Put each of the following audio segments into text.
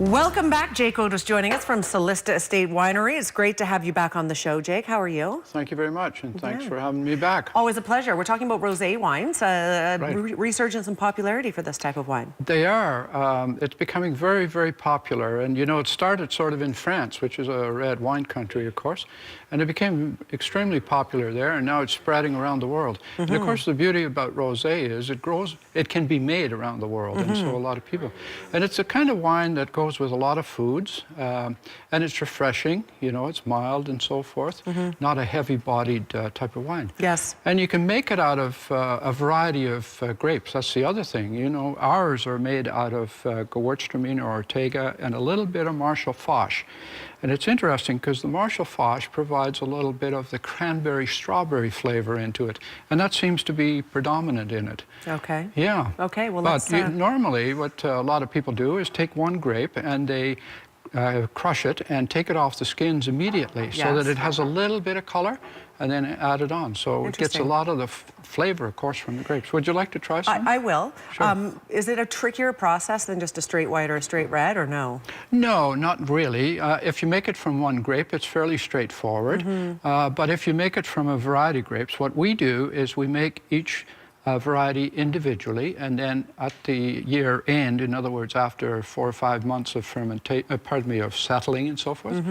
Welcome back. Jake Otis joining us from Celista Estate Winery. It's great to have you back on the show, Jake. How are you? Thank you very much, and thanks for having me back. Always a pleasure. We're talking about rosé wines, resurgence and popularity for this type of wine. They are. It's becoming very, very popular. And, you know, it started sort of in France, which is a red wine country, of course. And it became extremely popular there, and now it's spreading around the world. And, of course, the beauty about rosé is it can be made around the world, and so a lot of people. And it's a kind of wine that goes with a lot of foods, and it's refreshing, you know, it's mild and so forth, not a heavy-bodied type of wine. Yes. And you can make it out of a variety of grapes. That's the other thing, you know, ours are made out of Gewürztraminer or Ortega and a little bit of Marshall Foch. And it's interesting because the Marshall Foch provides a little bit of the cranberry-strawberry flavor into it, and that seems to be predominant in it. Okay. Yeah. Okay, well, but normally what a lot of people do is take one grape and they crush it and take it off the skins immediately so that it has a little bit of color, and then add it on. So it gets a lot of the flavor, of course, from the grapes. Would you like to try some? I will. Sure. Is it a trickier process than just a straight white or a straight red, or no? No, not really. If you make it from one grape, it's fairly straightforward. But if you make it from a variety of grapes, what we do is we make each variety individually, and then at the year end, in other words, after 4 or 5 months of of settling and so forth,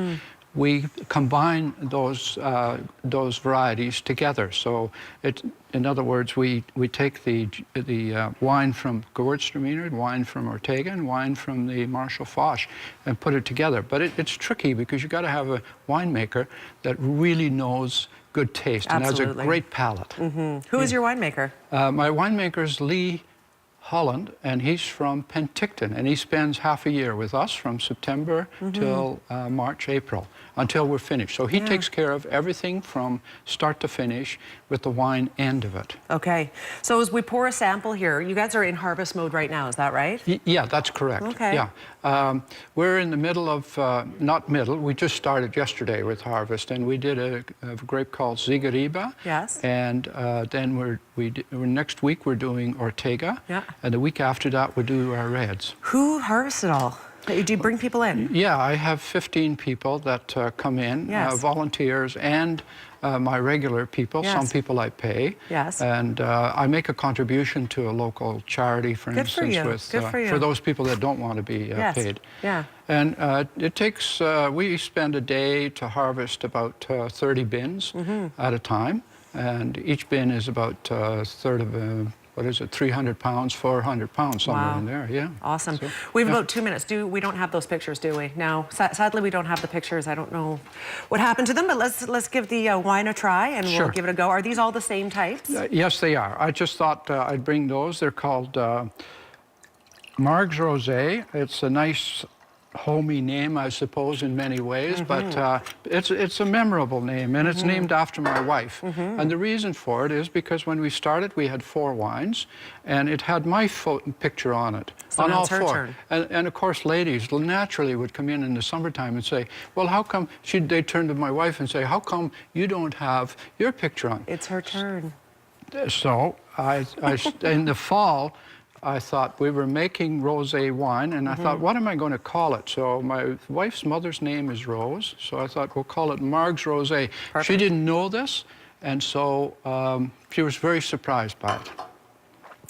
we combine those varieties together. So in other words, we take the wine from Gewürztraminer, wine from Ortega, and wine from the Marshall Foch, and put it together. But it's tricky because you've got to have a winemaker that really knows good taste and has a great palate. Who is your winemaker? My winemaker is Lee Holland, and he's from Penticton, and he spends half a year with us from September till March, April, until we're finished. So he takes care of everything from start to finish with the wine end of it. Okay. So as we pour a sample here, you guys are in harvest mode right now, is that right? Yeah, that's correct. Okay. Yeah. We're in the middle of, not middle, we just started yesterday with harvest, and we did a grape called Ziegeriba. Yes. And then next week we're doing Ortega. Yeah. And the week after that we'll do our reds. Who harvests it all? Do you bring people in? Yeah, I have 15 people that come in, volunteers and my regular people. Some people I pay. Yes. And I make a contribution to a local charity, for instance, for those people that don't want to be paid. Yeah. And it takes, we spend a day to harvest about 30 bins at a time. And each bin is about a third of a, what is it, 300 pounds, 400 pounds, somewhere in there, yeah. Awesome. So, we have about 2 minutes. We don't have those pictures, do we? No, sadly we don't have the pictures. I don't know what happened to them, but let's give the wine a try, and we'll give it a go. Are these all the same types? Yes, they are. I just thought I'd bring those. They're called Margs Rosé. It's a nice homey name, I suppose, in many ways, but it's a memorable name, and it's named after my wife. And the reason for it is because when we started, we had 4 wines, and it had my picture on it, so on all her 4. Turn. And of course, ladies naturally would come in the summertime and say, well, how come, they'd turn to my wife and say, how come you don't have your picture on? It's her turn. So in the fall, I thought we were making rosé wine, and I thought, what am I going to call it? So my wife's mother's name is Rose, so I thought we'll call it Margs Rosé. She didn't know this, and so she was very surprised by it.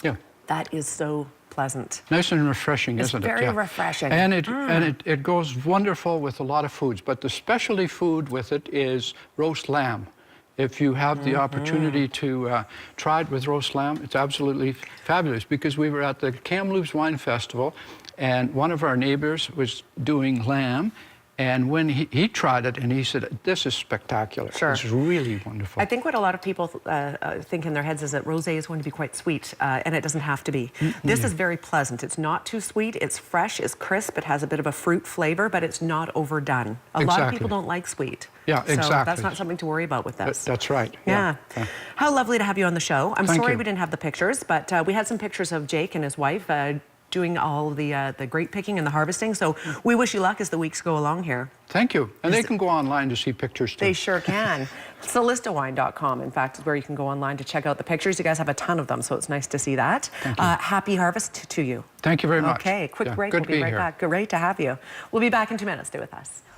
Yeah. That is so pleasant. Nice and refreshing, isn't it? It's very refreshing. And it goes wonderful with a lot of foods, but the specialty food with it is roast lamb. If you have the opportunity to try it with roast lamb, it's absolutely fabulous, because we were at the Kamloops Wine Festival, and one of our neighbors was doing lamb, and when he tried it, and he said, this is spectacular. Sure. It's really wonderful. I think what a lot of people think in their heads is that rosé is going to be quite sweet, and it doesn't have to be. This is very pleasant. It's not too sweet. It's fresh, it's crisp, it has a bit of a fruit flavor, but it's not overdone. A lot of people don't like sweet. Yeah, exactly. So that's not something to worry about with this. That's right. Yeah. How lovely to have you on the show. I'm sorry we didn't have the pictures, but we had some pictures of Jake and his wife doing all the grape picking and the harvesting. So we wish you luck as the weeks go along here. Thank you. And they can go online to see pictures too. They sure can. CelistaWine.com, in fact, is where you can go online to check out the pictures. You guys have a ton of them, so it's nice to see that. Happy harvest to you. Thank you very much. Okay, quick break. Good We'll be right here. back. Great to have you. We'll be back in 2 minutes. Stay with us.